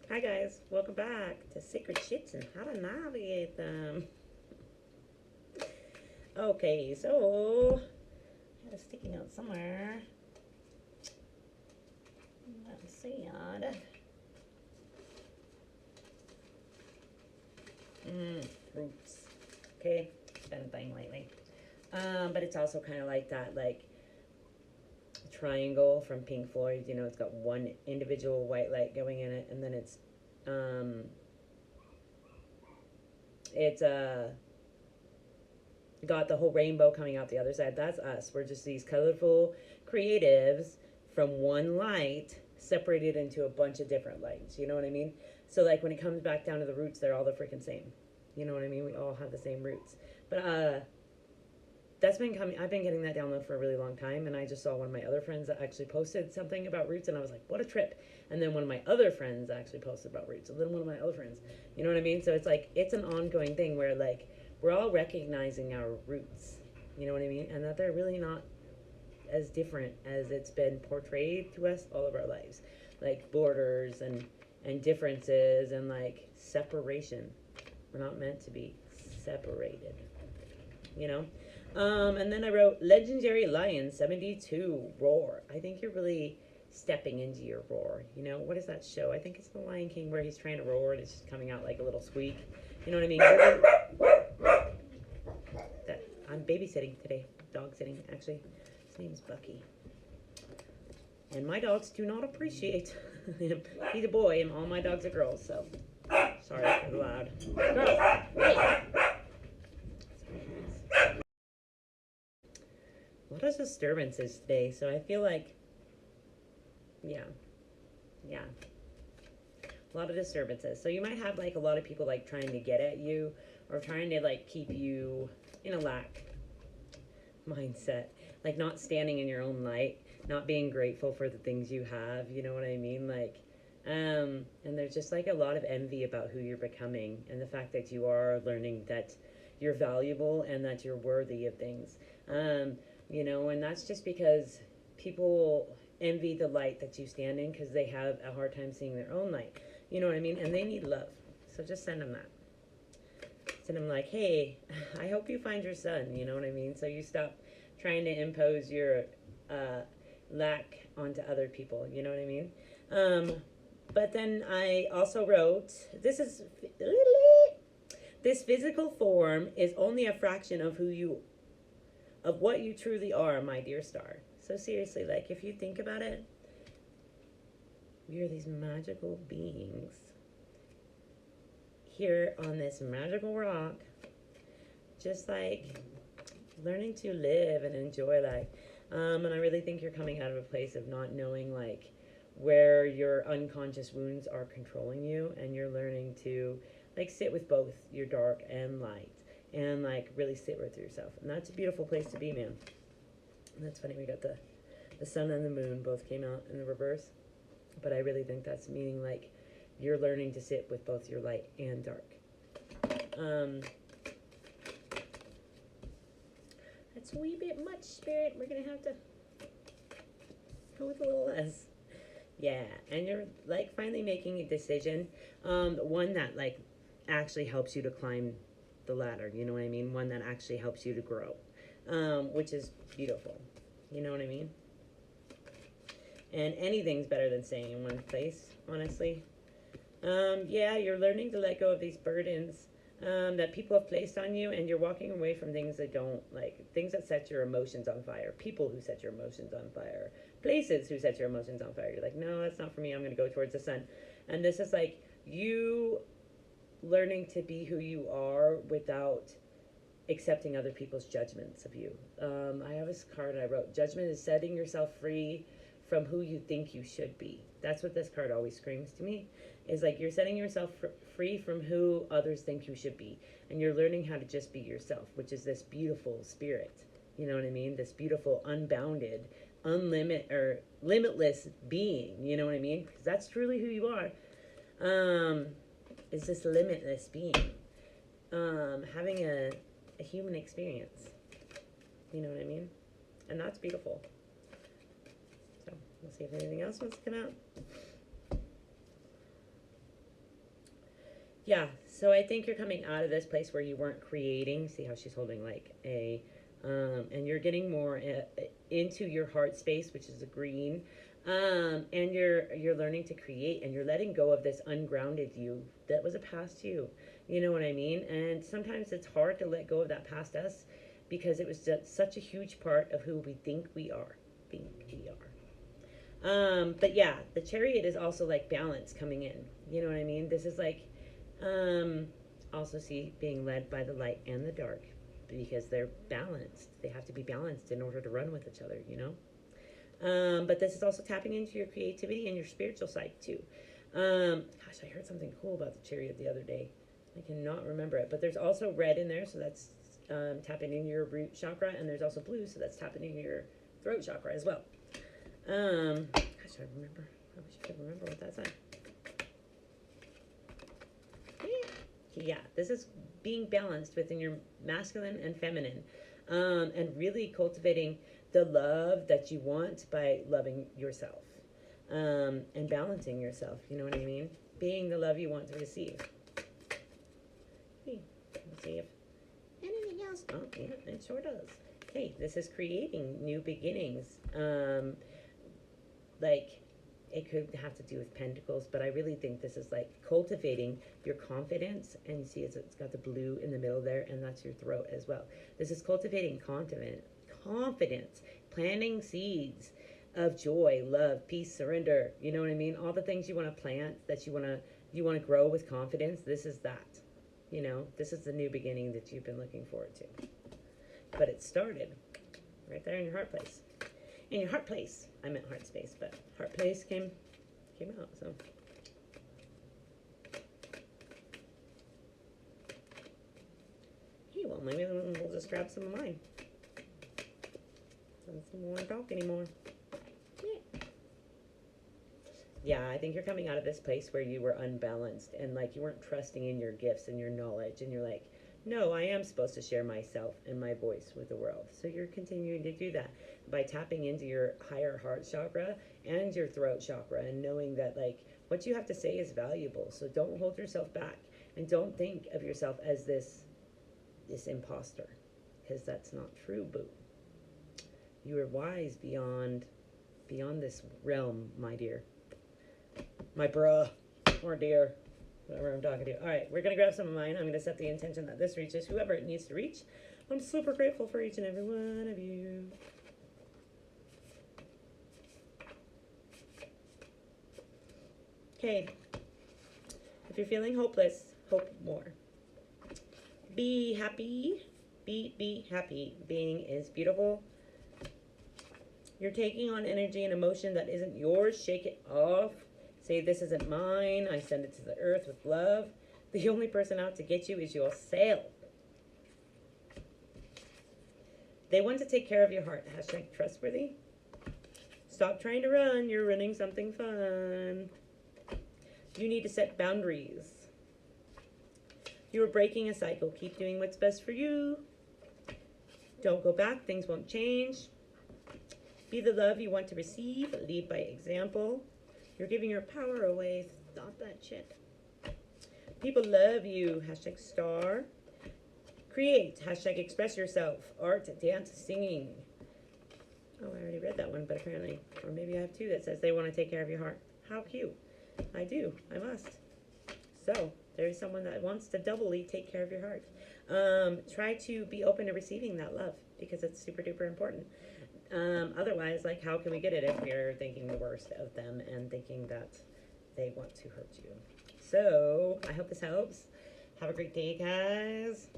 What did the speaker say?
Hi guys, welcome back to Secret Shits and How to Navigate Them. Okay, so I had a sticky note somewhere. Let's see, fruits. Okay, it's been a thing lately. But it's also kind of like that, like triangle from Pink Floyd. You know, it's got one individual white light going in it, and then um, it's got the whole rainbow coming out the other side. That's us. We're just these colorful creatives from one light separated into a bunch of different lights. You know what I mean? So like when it comes back down to the roots, they're all the freaking same. You know what I mean? We all have the same roots. But that's been coming. I've been getting that download for a really long time, and I just saw one of my other friends that actually posted something about roots, and I was like, "What a trip!" And then one of my other friends actually posted about roots, and then one of my other friends. You know what I mean? So it's like it's an ongoing thing where like we're all recognizing our roots. You know what I mean? And that they're really not as different as it's been portrayed to us all of our lives, like borders and differences and like separation. We're not meant to be separated. You know. And then I wrote Legendary Lion 72 Roar. I think you're really stepping into your roar. You know, what is that show? I think it's The Lion King where he's trying to roar and it's just coming out like a little squeak. You know what I mean? That I'm babysitting today. Dog sitting, actually. His name's Bucky. And my dogs do not appreciate him. He's a boy and all my dogs are girls, so sorry for the loud. Girls, hey! A lot of disturbances today, so I feel like, yeah, yeah, a lot of disturbances. So you might have like a lot of people like trying to get at you or trying to like keep you in a lack mindset, like not standing in your own light, not being grateful for the things you have. You know what I mean? Like, and there's just like a lot of envy about who you're becoming and the fact that you are learning that you're valuable and that you're worthy of things. You know, and that's just because people envy the light that you stand in because they have a hard time seeing their own light. You know what I mean? And they need love. So just send them that. Send them like, hey, I hope you find your son. You know what I mean? So you stop trying to impose your lack onto other people. You know what I mean? But then I also wrote, this physical form is only a fraction of what you truly are, my dear star. So seriously, like if you think about it, we are these magical beings here on this magical rock, just like learning to live and enjoy life. And I really think you're coming out of a place of not knowing like where your unconscious wounds are controlling you, and you're learning to like sit with both your dark and light and like really sit with yourself. And that's a beautiful place to be, man. And that's funny, we got the sun and the moon both came out in the reverse, but I really think that's meaning like you're learning to sit with both your light and dark. That's a wee bit much, Spirit. We're gonna have to go with a little less. Yeah, and you're like finally making a decision, one that like actually helps you to climb the ladder. You know what I mean? One that actually helps you to grow, which is beautiful. You know what I mean? And anything's better than staying in one place, honestly. Yeah, you're learning to let go of these burdens that people have placed on you, and you're walking away from things that don't, like, things that set your emotions on fire, people who set your emotions on fire, places who set your emotions on fire. You're like, no, that's not for me. I'm going to go towards the sun. And this is like you learning to be who you are without accepting other people's judgments of you. I have this card I wrote, judgment is setting yourself free from who you think you should be. That's what this card always screams to me, is like you're setting yourself free from who others think you should be, and you're learning how to just be yourself, which is this beautiful spirit. You know what I mean? This beautiful, unbounded, limitless being. You know what I mean? Because that's truly who you are. Is this limitless being, having a human experience. You know what I mean? And that's beautiful. So we'll see if anything else wants to come out. Yeah, so I think you're coming out of this place where you weren't creating. See how she's holding like a, and you're getting more into your heart space, which is a green, and you're learning to create, and you're letting go of this ungrounded you that was a past you. You know what I mean? And sometimes it's hard to let go of that past us because it was just such a huge part of who we think we are. Think we are. But yeah, the chariot is also like balance coming in. You know what I mean? This is like, um, also see being led by the light and the dark because they're balanced. They have to be balanced in order to run with each other, you know? But this is also tapping into your creativity and your spiritual side too. Gosh, I heard something cool about the chariot the other day. I cannot remember it, but there's also red in there, so that's tapping in your root chakra, and there's also blue, so that's tapping in your throat chakra as well. Gosh, I remember. I wish I could remember what that's on. Yeah, this is being balanced within your masculine and feminine, and really cultivating the love that you want by loving yourself, and balancing yourself. You know what I mean? Being the love you want to receive. Hey, let's see if anything else. Oh, yeah, it sure does. Hey, this is creating new beginnings. Like, it could have to do with pentacles, but I really think this is like cultivating your confidence. And you see it's got the blue in the middle there, and that's your throat as well. This is cultivating confidence, planting seeds of joy, love, peace, surrender. You know what I mean? All the things you want to plant that you want to grow with confidence. This is that. You know, this is the new beginning that you've been looking forward to. But it started right there in your heart place. In your heart place. I meant heart space, but heart place came out, so. Hey, well, maybe we'll just grab some of mine. Since we won't talk anymore. Yeah, I think you're coming out of this place where you were unbalanced and like you weren't trusting in your gifts and your knowledge, and you're like, no, I am supposed to share myself and my voice with the world. So you're continuing to do that by tapping into your higher heart chakra and your throat chakra, and knowing that like what you have to say is valuable. So don't hold yourself back, and don't think of yourself as this imposter, because that's not true, boo. You are wise beyond this realm, my dear. My bruh, or dear, whatever I'm talking to. All right, we're going to grab some of mine. I'm going to set the intention that this reaches whoever it needs to reach. I'm super grateful for each and every one of you. Okay, if you're feeling hopeless, hope more. Be happy. Be happy. Being is beautiful. You're taking on energy and emotion that isn't yours. Shake it off. Say, this isn't mine. I send it to the earth with love. The only person out to get you is yourself. They want to take care of your heart. Hashtag trustworthy. Stop trying to run. You're running something fun. You need to set boundaries. You are breaking a cycle. Keep doing what's best for you. Don't go back. Things won't change. Be the love you want to receive. Lead by example. You're giving your power away. Stop that shit. People love you. Hashtag star. Create. Hashtag express yourself. Art, dance, singing. Oh, I already read that one, but apparently, or maybe I have two that says they want to take care of your heart. How cute. I do. I must. So, there's someone that wants to doubly take care of your heart. Try to be open to receiving that love, because it's super duper important. Otherwise, like, how can we get it if we're thinking the worst of them and thinking that they want to hurt you? So, I hope this helps. Have a great day, guys.